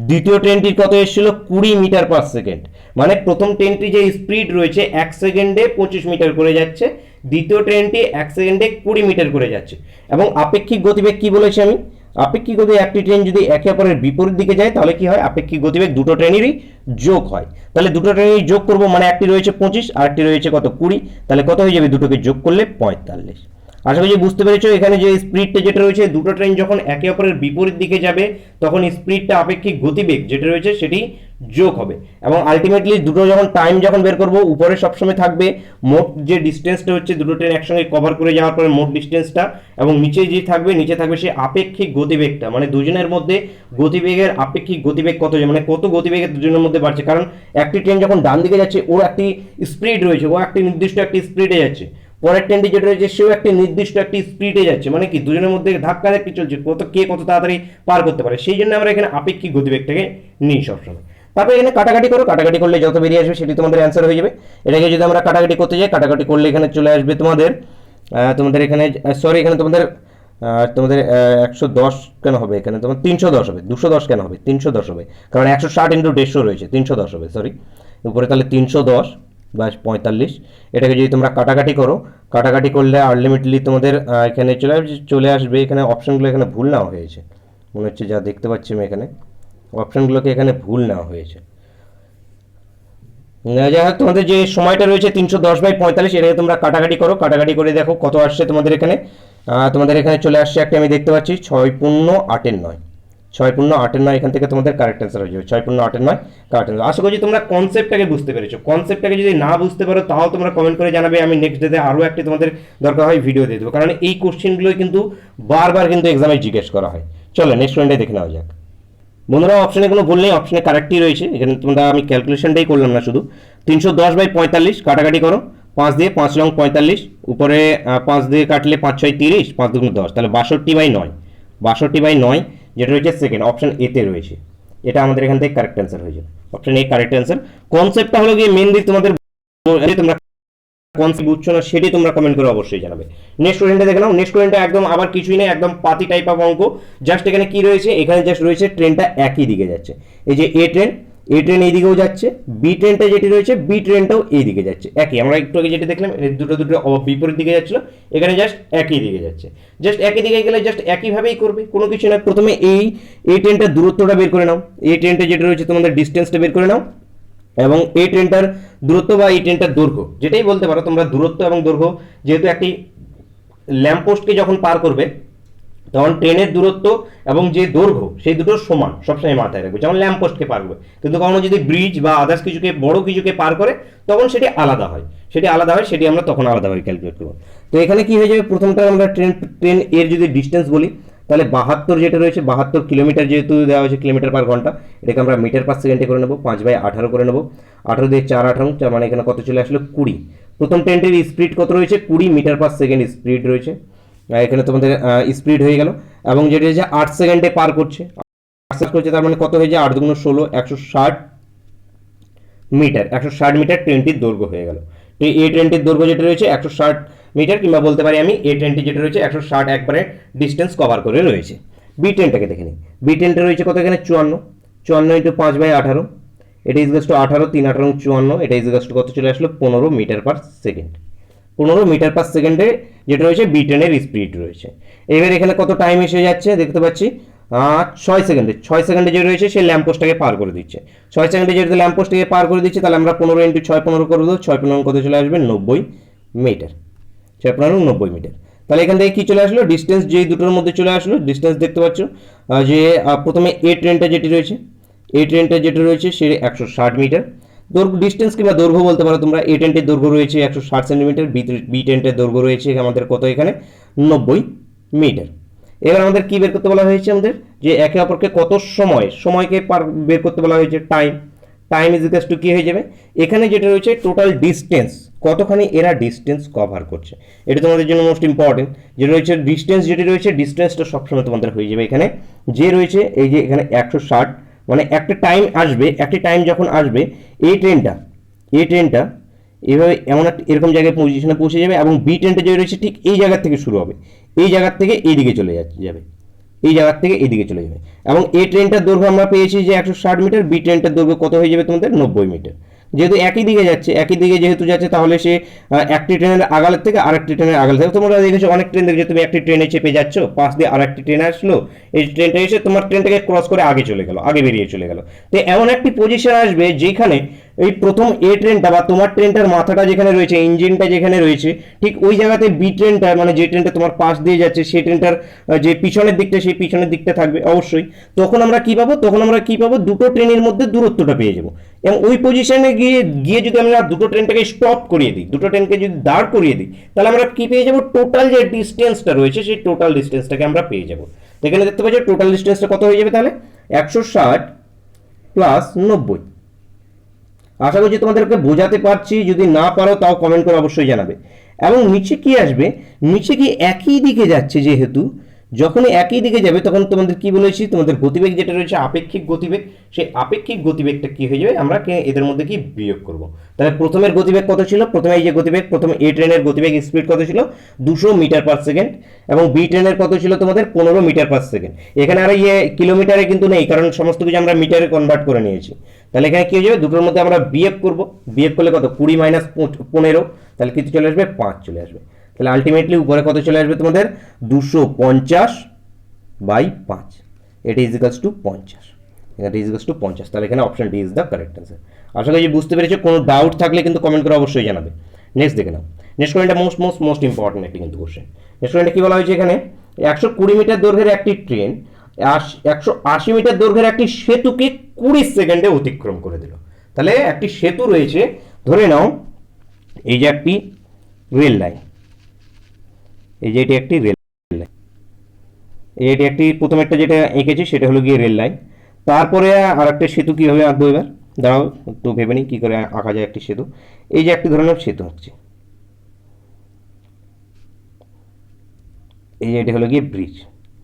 দ্বিতীয় ট্রেনটির কত এসেছিল 20 মিটার/সেকেন্ড। মানে প্রথম ট্রেনটি যে স্পিড রয়েছে 1 সেকেন্ডে 25 মিটার করে যাচ্ছে, দ্বিতীয় ট্রেনটি 1 সেকেন্ডে 20 মিটার করে যাচ্ছে। এবং আপেক্ষিক গতিবেগ কি বলেছি আমি, আপেক্ষিক গতিবেগ একটি ট্রেন যদি একে অপরের বিপরীত দিকে যায় তাহলে কি হয়, আপেক্ষিক গতিবেগ দুটো ট্রেনেরই যোগ হয়। তাহলে দুটো ট্রেনেরই যোগ করব, মানে একটি রয়েছে 25 আর একটি রয়েছে কত 20, তাহলে কত হয়ে যাবে, দুটোকে যোগ করলে 45। আশা করি বুঝতে পেরেছো এখানে যে স্পিডটা যেটা রয়েছে দুটো ট্রেন যখন একে অপরের বিপরীত দিকে যাবে তখন স্পিডটা আপেক্ষিক গতিবেগ যেটা রয়েছে সেটি যোগ হবে। এবং আলটিমেটলি দুটো যখন টাইম যখন বের করব উপরে সবসময় থাকবে মোট যে ডিস্টেন্সটা হচ্ছে দুটো ট্রেন একসঙ্গে কভার করে যাওয়ার পরে মোট ডিস্টেন্সটা, এবং নিচে যে থাকবে নিচে থাকবে সেই আপেক্ষিক গতিবেগটা, মানে দুজনের মধ্যে গতিবেগের আপেক্ষিক গতিবেগ কত, মানে কত গতিবেগের দুজনের মধ্যে বাড়ছে। কারণ একটি ট্রেন যখন ডান দিকে যাচ্ছে ওর একটি স্পিড রয়েছে, ও একটি নির্দিষ্ট একটি স্পিডে যাচ্ছে, পরের ট্রেনটি যেটা রয়েছে সেও একটি নির্দিষ্ট একটি স্পিডে যাচ্ছে, মানে কি দুজনের মধ্যে ধাক্কা ধাক্কি চলছে কে কত তাড়াতাড়ি পার করতে পারে। সেই জন্য আমরা এখানে আপেক্ষিক গতিবেগটাকে নিই সবসময়। তারপরে এখানে কাটাকাটি করো, কাটাকাটি করলে যত বেরিয়ে আসবে সেটি তোমাদের অ্যান্সার হয়ে যাবে। এটাকে যদি আমরা কাটাকাটি করতে যাই, কাটাকাটি করলে এখানে চলে আসবে তোমাদের এখানে সরি এখানে তোমাদের 110 কেন হবে, এখানে তোমার 310 হবে, 210 কেন হবে 310 হবে, কারণ 160 × 150 রয়েছে, 310 হবে সরি উপরে, তাহলে 310 বা 45। এটাকে যদি তোমরা কাটাকাটি করো, কাটাকাটি করলে আলটিমেটলি তোমাদের এখানে চলে আসবে, এখানে অপশনগুলো এখানে ভুল নেওয়া হয়েছে মনে হচ্ছে, যা দেখতে পাচ্ছি আমি এখানে অপশানগুলোকে এখানে ভুল নেওয়া হয়েছে। যাই হোক, তোমাদের যে সময়টা রয়েছে 310/45, এটাকে তোমরা কাটাকাটি করো, কাটাকাটি করে দেখো কত আসছে তোমাদের এখানে। তোমাদের এখানে চলে আসছে একটা, আমি দেখতে পাচ্ছি 6.8/9, 6.8/9, এখান থেকে তোমাদের কারেক্ট অ্যান্সার হয়ে যাবে 6.8/9 কারেক্ট অ্যান্সার। আশা করছি তোমরা কনসেপ্টটাকে বুঝতে পেরেছো। কনসেপ্টটাকে যদি না বুঝতে পারো তাও তোমরা কমেন্ট করে জানাবে, আমি নেক্সট ডেতে আরও একটি তোমাদের দরকার হয় ভিডিও দিয়ে দেবো, কারণ এই কোশ্চেনগুলোই কিন্তু বারবার কিন্তু এক্সামে জিজ্ঞেস করা হয়। চলো নেক্সট পয়েন্টে দেখে নেওয়া যাক। বন্ধুরা অপশানে কোনো ভুল নেই, অপশানে কারেক্টই রয়েছে। এখানে তোমরা আমি ক্যালকুলেশনটাই করলাম না, শুধু 310/45 কাটাকাটি করো, 5 দিয়ে 5 লং 45, উপরে 5 দিয়ে কাটলে 5 6 30, 5 2 10, তাহলে 62/9, 62/9 যেটা রয়েছে সেকেন্ড অপশান এতে রয়েছে। এটা আমাদের এখান থেকে কারেক্ট অ্যান্সার হয়ে যাবে, অপশান এ কারেক্ট অ্যান্সার। কনসেপ্টটা হলো গিয়ে মেনলি তোমাদের, তোমরা কনসেপ্ট বুঝছো না সেটি তোমরা কমেন্ট করে অবশ্যই জানাবে। নেক্সট কোয়েশ্চেনটা দেখে নাও। নেক্সট কোয়েশ্চেনটা একদম আবার কিছুই নেই, একদম পাতি টাইপ অফ অঙ্ক। জাস্ট এখানে কি রয়েছে, এখানে জাস্ট রয়েছে ট্রেনটা একই দিকে যাচ্ছে। এই যে এ ট্রেন এই দিকেও যাচ্ছে, বি ট্রেনটা যেটি রয়েছে বি ট্রেনটাও এই দিকে যাচ্ছে একই। আমরা একটু আগে যেটি দেখলাম দুটো বিপরীত দিকে যাচ্ছিল, এখানে জাস্ট একই দিকে যাচ্ছে। জাস্ট একই দিকে গেলে জাস্ট একইভাবেই করবে, কোনো কিছু না। প্রথমে এই ট্রেনটার দূরত্বটা বের করে নাও, এই ট্রেনটা যেটা রয়েছে তোমাদের ডিস্টেন্সটা বের করে নাও, এবং এই ট্রেনটার দূরত্ব বা এই ট্রেনটার দৈর্ঘ্য যেটাই বলতে পারো তোমরা, দূরত্ব এবং দৈর্ঘ্য, যেহেতু একটি ল্যাম্পপোস্টকে যখন পার করবে তখন ট্রেনের দূরত্ব এবং যে দৈর্ঘ্য সেই দুটো সমান সবসময় মাথায় রাখবে। যেমন ল্যাম্পপোস্টকে পার করবে, কিন্তু কখনো যদি ব্রিজ বা আদার্স কিছুকে বড় কিছুকে পার করে তখন সেটি আলাদা হয়, সেটি আমরা তখন আলাদাভাবে ক্যালকুলেট করবো। তো এখানে কি হয়ে যাবে, প্রথমটা আমরা ট্রেন এর যদি ডিস্টেন্স বলি তাহলে 72 যেটা রয়েছে 72 কিলোমিটার, যেহেতু দেওয়া হয়েছে কিলোমিটার পার ঘন্টা, এটাকে আমরা মিটার পার সেকেন্ডে করে নেবো, 5/18 করে নেবো। 18 দিয়ে 4 18, মানে এখানে কত চলে আসলো 20। প্রথম ট্রেনটির স্পিড কত রয়েছে 20 মিটার পার সেকেন্ড স্পিড রয়েছে, এখানে তোমাদের স্পিড হয়ে গেল। এবং যেটা হচ্ছে 8 সেকেন্ডে পার করছে, 8 করছে, তার মানে কত হয়ে যায় 8 × 16, 160 মিটার, 160 মিটার ট্রেনটির দৈর্ঘ্য হয়ে গেল। তো এই ট্রেনটির দৈর্ঘ্য যেটা রয়েছে 160 মিটার, কিংবা বলতে পারি আমি এই ট্রেনটি যেটা রয়েছে 160 একবারে ডিস্টেন্স কভার করে রয়েছে। বি ট্রেনটাকে দেখে নিই, বি ট্রেনটা রয়েছে কত এখানে 54, 54 × 5/18, এটা ইজ টু 18, 3 18 54, এটা ইজ টু কত চলে আসলো 15 metre per second, 15 metre per সেকেন্ডে যেটা রয়েছে বি ট্রেনের স্পিড রয়েছে। এবার এখানে কত টাইম এসে যাচ্ছে দেখতে পাচ্ছি 6 সেকেন্ডে, 6 সেকেন্ডে যে রয়েছে সেই ল্যাম্পপোস্টটাকে পার করে দিচ্ছে। 6 সেকেন্ডে যেহেতু ল্যাম্পপোস্টটাকে পার করে দিচ্ছে, তাহলে আমরা 15 × 6 15 করে দেবো, 6 15 কত চলে আসবে 90 মিটার, 6 15 90 মিটার। তাহলে এখান থেকে কি চলে আসলো, ডিস্টেন্স যেই দুটোর মধ্যে চলে আসলো, ডিস্টেন্স দেখতে পাচ্ছ যে প্রথমে এ ট্রেনটা যেটি রয়েছে, এই ট্রেনটা যেটা রয়েছে সে 160 মিটার, দৈর্ঘ্য ডিস্টেন্স কিংবা দৈর্ঘ্য বলতে পারো তোমরা। এ ট্রেনটির দৈর্ঘ্য রয়েছে 160 সেন্টিমিটার, বি ট্রেনটির দৈর্ঘ্য রয়েছে আমাদের কত এখানে 90 মিটার। এবার আমাদের কি বের করতে বলা হয়েছে, আমাদের যে একে অপরকে কত সময়কে বের করতে বলা হয়েছে, টাইম ইজ ইকুয়ালস টু কি হয়ে যাবে, এখানে যেটা রয়েছে টোটাল ডিস্টেন্স, কতখানি এরা ডিস্টেন্স কভার করছে, এটা তোমাদের জন্য মোস্ট ইম্পর্টেন্ট। যেটা রয়েছে ডিস্টেন্স, যেটি রয়েছে ডিস্টেন্সটা সবসময় তোমাদের হয়ে যাবে এখানে যে রয়েছে এই যে এখানে 160, মানে একটা টাইম আসবে, একটি টাইম যখন আসবে এই ট্রেনটা এভাবে এরকম জায়গায় পজিশনে পৌঁছে যাবে, এবং বি ট্রেনটা যে রয়েছে ঠিক এই জায়গা থেকে শুরু হবে, এই জায়গার থেকে এইদিকে চলে যাবে, এই জায়গার থেকে এইদিকে চলে যাবে। এবং এই ট্রেনটার দৈর্ঘ্য আমরা পেয়েছি যে 160 মিটার, বি ট্রেনটার দৈর্ঘ্য কত হয়ে যাবে তোমাদের 90 মিটার। যেহেতু একই দিকে যেহেতু যাচ্ছে, তাহলে সে একটি ট্রেনের আগালের থেকে আরেকটি ট্রেনের আগাল থেকে, তোমরা দেখেছো অনেক ট্রেন দেখেছো, তুমি একটি ট্রেনে চেপে যাচ্ছ, পাশ দিয়ে আরেকটি ট্রেন আসলো, এই ট্রেনটা এসে তোমার ট্রেনটাকে ক্রস করে আগে চলে গেল, আগে বেরিয়ে চলে গেল। তো এমন একটি পজিশন আসবে যেখানে এই প্রথম এ ট্রেনটা বা তোমার ট্রেনটার মাথাটা যেখানে রয়েছে, ইঞ্জিনটা যেখানে রয়েছে, ঠিক ওই জায়গাতে বি ট্রেনটা, মানে যে ট্রেনটা তোমার পাশ দিয়ে যাচ্ছে সেই ট্রেনটার যে পিছনের দিকটা, সেই পিছনের দিকটা থাকবে অবশ্যই। তখন আমরা কি পাবো, দুটো ট্রেনের মধ্যে দূরত্বটা পেয়ে যাবো। এবং ওই পজিশনে গিয়ে যদি আমরা দুটো ট্রেনটাকে স্টপ করিয়ে দিই, দুটো ট্রেনকে যদি দাঁড় করিয়ে দিই, তাহলে আমরা কি পেয়ে যাবো, টোটাল যে ডিস্টেন্সটা রয়েছে সেই টোটাল ডিস্টেন্সটাকে আমরা পেয়ে যাবো। এখানে দেখতে পাচ্ছি টোটাল ডিস্টেন্সটা কত হয়ে যাবে, তাহলে 160 + 90। আশা করছি তোমাদেরকে বোঝাতে পারছি, যদি না পারো তাও কমেন্ট করে অবশ্যই জানাবে। এবং নিচে কি আসবে, নিচে কি একই দিকে যাচ্ছে, যেহেতু যখনই একই দিকে যাবে তখন তোমাদের কি বলেছি, তোমাদের গতিবেগ যেটা রয়েছে আপেক্ষিক গতিবেগ, সেই আপেক্ষিক গতিবেগটা কি হয়ে যাবে, আমরা এদের মধ্যে কি বিয়োগ করব। তাহলে প্রথমের গতিবেগ কত ছিল, প্রথমে এই যে গতিবেগ, প্রথমে এ ট্রেনের গতিবেগ স্পিড কত ছিল 200 মিটার পার সেকেন্ড, এবং বি ট্রেনের কত ছিল তোমাদের 15 মিটার পার সেকেন্ড। এখানে আর কিলোমিটারে কিন্তু নেই, কারণ সমস্ত কিছু আমরা মিটারে কনভার্ট করে নিয়েছি। তাহলে এখানে কি হয়ে যাবে, দুটোর মধ্যে আমরা বিয়োগ করব, বিয়োগ করলে কত 20 - 15, তাহলে কিছু চলে আসবে 5 চলে আসবে। তাহলে আলটিমেটলি উপরে কত চলে আসবে তোমাদের 250/5, এটা ইজ ইকুয়ালস টু 50। এখানে ইজ টু 50, তাহলে এখানে option D is the correct answer. আশা করি বুঝতে পেরেছো। কোনো ডাউট থাকলে কিন্তু কমেন্ট করে অবশ্যই জানাবে। নেক্সট দেখে নাও। নেক্সট কোয়েশ্চেনটা মোস্ট ইম্পর্টেন্ট একটি কিন্তু কোশ্চেন। নেক্সট কোয়েশ্চেনটা কি বলা হয়েছে এখানে, 120 মিটার দৈর্ঘ্যের একটি ট্রেন 180 মিটার দৈর্ঘ্যের একটি সেতুকে 20 সেকেন্ডে অতিক্রম করে দিল। তাহলে একটি সেতু রয়েছে, ধরে নাও এই যে একটি রেল লাইন, এই যে এটি একটি রেল লাইন, এটি একটি প্রথম একটা যেটা এঁকেছি সেটা হলো গিয়ে রেল লাইন। তারপরে আর একটা সেতু কীভাবে আঁকবো, এবার দাঁড়াও একটু ভেবে নিই কী করে আঁকা যায় একটি সেতু। এই যে একটি ধরনের সেতু আঁকছি, এই যে এটি হলো গিয়ে ব্রিজ।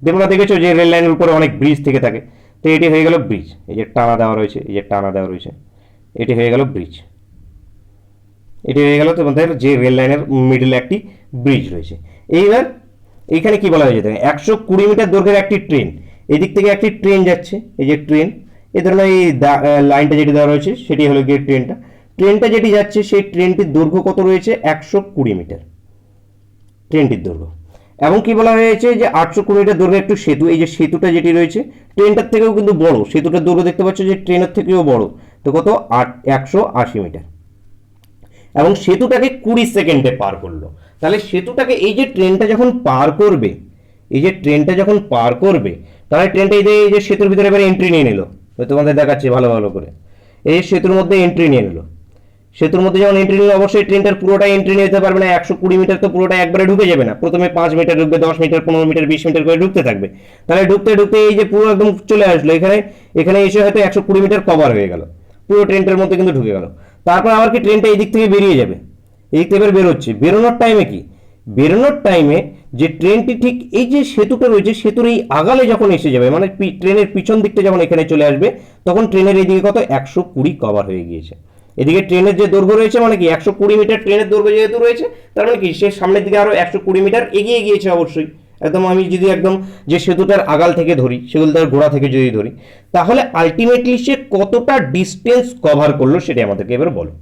তোমরা দেখেছো যে রেল লাইনের উপরে অনেক ব্রিজ থেকে থাকে, তো এটি হয়ে গেল ব্রিজ। এই যে টানা দেওয়া রয়েছে, এই যে টানা দেওয়া রয়েছে, এটি হয়ে গেল ব্রিজ। এটি হয়ে গেল তোমাদের যে রেল লাইনের মিডলে একটি ব্রিজ রয়েছে। এইবার এইখানে কি বলা হয়েছে, 120 মিটার দৈর্ঘ্যের একটি ট্রেন, এদিক থেকে একটি ট্রেন যাচ্ছে, এই যে ট্রেন, এই ধরনের এই লাইনটা যেটি দেওয়া রয়েছে সেটি হলো গিয়ে ট্রেনটা যেটি যাচ্ছে সেই ট্রেনটির দৈর্ঘ্য কত রয়েছে, 120 মিটার ট্রেনটির দৈর্ঘ্য। এবং কি বলা হয়েছে যে 820 মিটার দৈর্ঘ্যের একটু সেতু, এই যে সেতুটা যেটি রয়েছে ট্রেনটার থেকেও কিন্তু বড়, সেতুটার দৈর্ঘ্য দেখতে পাচ্ছ যে ট্রেনের থেকেও বড়, তো কত 180 মিটার। এবং সেতুটাকে 20 সেকেন্ডে পার করলো। তাহলে সেতুটাকে এই যে ট্রেনটা যখন পার করবে, এই যে ট্রেনটা যখন পার করবে, তাহলে ট্রেনটা এই যে সেতুর ভিতরে এবার এন্ট্রি নিয়ে নিল, তোমাদের দেখাচ্ছি ভালো ভালো করে। এই সেতুর মধ্যে এন্ট্রি নিয়ে নিল, সেতুর মধ্যে যখন এন্ট্রি নিলে অবশ্যই ট্রেনটার পুরোটা এন্ট্রি নিতে পারবে না, 120 মিটার তো পুরোটা একবারে ঢুকে যাবে না, প্রথমে 5 মিটার ঢুকবে, 10 মিটার, 15 মিটার, 20 মিটার করে ঢুকতে থাকবে। তাহলে ঢুকতে ঢুকতে এই যে পুরো একদম চলে আসলো এখানে এসে হয়তো 120 মিটার কভার হয়ে গেল, পুরো ট্রেনটার মধ্যে কিন্তু ঢুকে গেল। তারপর আবার কি ট্রেনটা এই দিক থেকে বেরিয়ে যাবে, এই দিক থেকে এবার বেরোচ্ছে, বেরোনোর টাইমে কি, বেরোনোর টাইমে যে ট্রেনটি ঠিক এই যে সেতুটা রয়েছে সেতুর এই আগালে যখন এসে যাবে, মানে ট্রেনের পিছন দিকটা যখন এখানে চলে আসবে, তখন ট্রেনের এইদিকে কত 120 কভার হয়ে গিয়েছে। এদিকে ট্রেনের যে দৈর্ঘ্য রয়েছে মানে কি 120 মিটার ট্রেনের দৈর্ঘ্য যেহেতু রয়েছে, তার মানে কি সে সামনের দিকে আরো 120 মিটার এগিয়ে গিয়েছে অবশ্যই। একদম আমি যদি একদম যে সেতুটার আগাল থেকে ধরি, সেগুলোর গোড়া থেকে যদি ধরি, তাহলে আলটিমেটলি সে কতটা ডিস্টেন্স কভার করলো সেটা আমাদেরকে এবার বলো।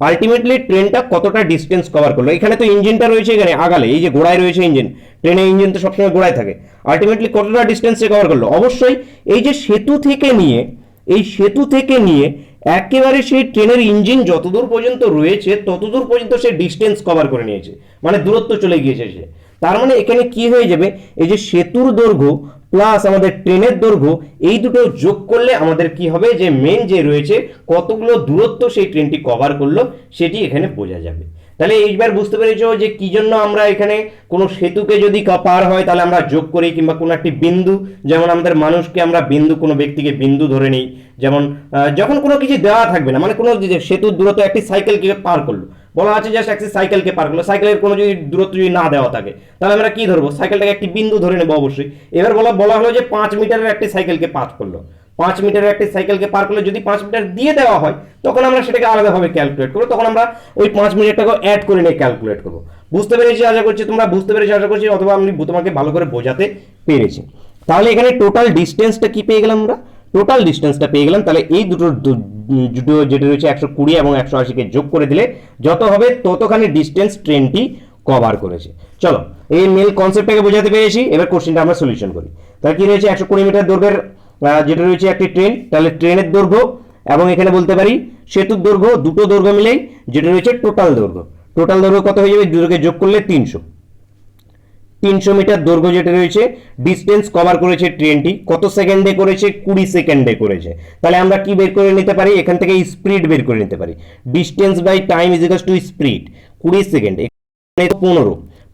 আলটিমেটলি ট্রেনটা কতটা ডিস্টেন্স কভার করলো, এখানে তো ইঞ্জিনটা রয়েছে, এখানে আগালে এই যে গোড়ায় রয়েছে ইঞ্জিন, ট্রেনের ইঞ্জিন তো সবসময় গোড়ায় থাকে। আলটিমেটলি কতটা ডিস্টেন্স সে কভার করলো, অবশ্যই এই যে সেতু থেকে নিয়ে, এই সেতু থেকে নিয়ে একেবারে সেই ট্রেনের ইঞ্জিন যতদূর পর্যন্ত রয়েছে ততদূর পর্যন্ত সে ডিস্টেন্স কভার করে নিয়েছে, মানে দূরত্ব চলে গিয়েছে সে। তার মানে এখানে কি হয়ে যাবে, এই যে সেতুর দৈর্ঘ্য প্লাস আমাদের ট্রেনের দৈর্ঘ্য এই দুটো যোগ করলে আমাদের কি হবে, যে মেন যে রয়েছে কতগুলো দূরত্ব সেই ট্রেনটি কভার করলো সেটি এখানে বোঝা যাবে। তাহলে এইবার বুঝতে পেরেছো যে কি জন্য আমরা এখানে কোনো সেতুকে যদি পার হয় তাহলে আমরা যোগ করি, কিংবা কোনো একটি বিন্দু, যেমন আমাদের মানুষকে আমরা বিন্দু, কোনো ব্যক্তিকে বিন্দু ধরে নিই, যেমন যখন কোনো কিছু দেওয়া থাকবে না, মানে কোনো সেতুর দূরত্ব একটি সাইকেলকে পার করলো, বলা আছে জাস্ট একটি সাইকেলকে পার করলো, সাইকেলের কোনো যদি দূরত্ব যদি না দেওয়া থাকে তাহলে আমরা কি ধরবো, সাইকেলটাকে একটি বিন্দু ধরে নেবো অবশ্যই। এবার বলা হলো যে 5 মিটারের একটি সাইকেলকে পার করলো, 5 মিটারের একটি সাইকেলকে পার করলে যদি 5 মিটার দিয়ে দেওয়া হয় তখন আমরা সেটাকে আলাদাভাবে ক্যালকুলেট করবো, তখন আমরা ওই 5 মিনিটটাকে অ্যাড করে নিয়ে ক্যালকুলেট করবো। বুঝতে পেরেছি আশা করছি, তোমরা বুঝতে পেরেছি আশা করছি, অথবা আমি তোমাকে ভালো করে বোঝাতে পেরেছি। তাহলে এখানে টোটাল ডিস্টেন্সটা কি পেয়ে গেলাম আমরা, টোটাল ডিস্টেন্সটা পেয়ে গেলাম। তাহলে এই দুটো যেটা রয়েছে 120 এবং 180কে যোগ করে দিলে যত হবে ততখানি ডিস্টেন্স ট্রেনটি কভার করেছে। চলো এই মেল কনসেপ্টটাকে বোঝাতে পেরেছি, এবার কোশ্চেনটা আমরা সলিউশন করি। তাহলে কি রয়েছে, 120 মিটার দৈর্ঘ্যের যেটা রয়েছে একটি ট্রেন, তাহলে ট্রেনের দৈর্ঘ্য এবং এখানে বলতে পারি সেতুর দৈর্ঘ্য, দুটো দৈর্ঘ্য মিলেই যেটা রয়েছে টোটাল দৈর্ঘ্য। টোটাল দৈর্ঘ্য কত হয়ে যাবে, দুটোকে যোগ করলে 300 মিটার দৈর্ঘ্য যেটা রয়েছে ডিস্টেন্স কভার করেছে ট্রেনটি, কত সেকেন্ডে করেছে, 20 সেকেন্ডে করেছে। তাহলে আমরা কি বের করে নিতে পারি, এখান থেকে স্পিড বের করে নিতে পারি, distance by time is equal to speed. 20 second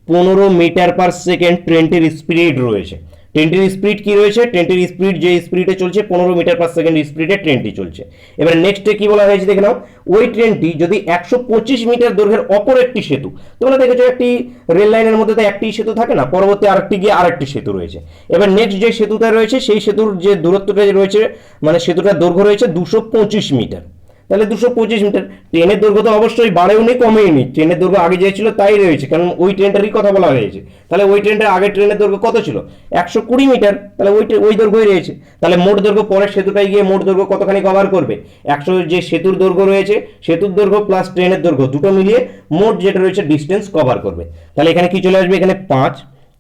15 metre per second ট্রেনটির স্পিড রয়েছে। ট্রেনটির স্পিড কি রয়েছে, ট্রেনটির স্পিড যে স্পিডে চলছে 15 মিটার পার সেকেন্ড স্পিডে ট্রেনটি চলছে। এবার নেক্সটে কি বলা হয়েছে দেখে নাও, ওই ট্রেনটি যদি 125 মিটার দৈর্ঘ্যের অপর একটি সেতু, তোমরা দেখেছো একটি রেল লাইনের মধ্যে তো একটি সেতু থাকে না, পরবর্তী আরেকটি গিয়ে আরেকটি সেতু রয়েছে। এবার নেক্সট যে সেতুটা রয়েছে সেই সেতুর যে দূরত্বটা রয়েছে, মানে সেতুটার দৈর্ঘ্য রয়েছে 225 মিটার। তাহলে 225 মিটার, ট্রেনের দৈর্ঘ্য তো অবশ্যই বাড়েও নি কমেও নি, ট্রেনের দৈর্ঘ্য আগে যে ছিল তাই রয়েছে, কারণ ওই ট্রেনটারই কথা বলা হয়েছে। তাহলে ওই ট্রেনটার আগের ট্রেনের দৈর্ঘ্য কত ছিল, 120 মিটার, তাহলে ওই দৈর্ঘ্যই রয়েছে। তাহলে মোট দৈর্ঘ্য পরের সেতুটাই গিয়ে মোট দৈর্ঘ্য কতখানি কভার করবে, 100 যে সেতুর দৈর্ঘ্য রয়েছে, সেতুর দৈর্ঘ্য প্লাস ট্রেনের দৈর্ঘ্য দুটো মিলিয়ে মোট যেটা রয়েছে ডিস্টেন্স কভার করবে। তাহলে এখানে কি চলে আসবে, এখানে 5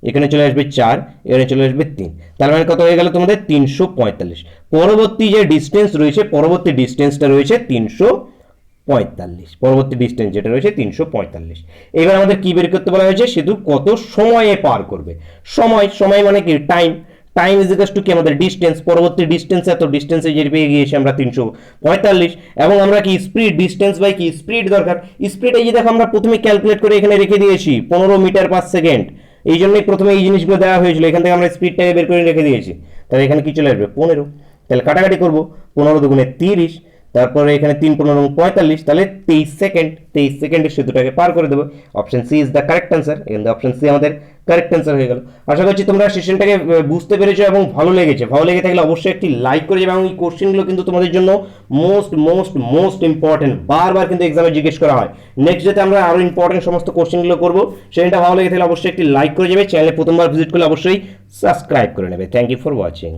এখানে চলে আসবে 4, এখানে চলে আসবে 3, তার মানে কত হয়ে গেল তোমাদের 345। পরবর্তী যে ডিস্টেন্স রয়েছে, পরবর্তী ডিস্টেন্সটা রয়েছে 345, পরবর্তী ডিস্টেন্স যেটা রয়েছে 345। এবার আমাদের কি বের করতে বলা হয়েছে, সেতু কত সময়ে পার করবে। সময় মানে কি, টাইম ইজ ইকুয়াল টু কি, আমাদের ডিস্টেন্স, পরবর্তী ডিস্টেন্স এত, ডিস্টেন্সে যে পেয়ে গিয়েছি আমরা 345, এবং আমরা কি স্পিড, ডিস্টেন্স বাই কি স্পিড দরকার। স্পিড এই যে দেখো আমরা প্রথমে ক্যালকুলেট করে এখানে রেখে দিয়েছি 15 মিটার পার সেকেন্ড, এই জন্যই প্রথমে এই জিনিসগুলো দেওয়া হয়েছিল, এখান থেকে আমরা স্পিডটাকে বের করে রেখে দিয়েছি। তাহলে এখানে কি চলে আসবে 15, তাহলে কাটাকাটি করবো, 15 দুগুণে 30, তারপরে এখানে 3 15 45, তাহলে 23 সেকেন্ডে সেতুটাকে পার করে দেবো। Option C is the correct answer. এখানে অপশন সি আমাদের কারেক্ট অ্যান্সার হয়ে গেল। আশা করছি তোমরা সেশনটাকে বুঝতে পেরেছো এবং ভালো লেগেছে। ভালো লেগে থাকলে অবশ্যই একটি লাইক করে যাবে, এবং এই কোশ্চেনগুলো কিন্তু তোমাদের জন্য মোস্ট ইম্পর্টেন্ট, বারবার কিন্তু এক্সামে জিজ্ঞেস করা হয়। নেক্সট যেতে আমরা আরও ইম্পর্টেন্ট সমস্ত কোশ্চেনগুলো করবো, সেটা ভালো লেগে থাকলে অবশ্যই একটি লাইক করে যাবে, চ্যানেলে প্রথমবার ভিজিট করলে অবশ্যই সাবস্ক্রাইব করে নেবে। Thank you for watching.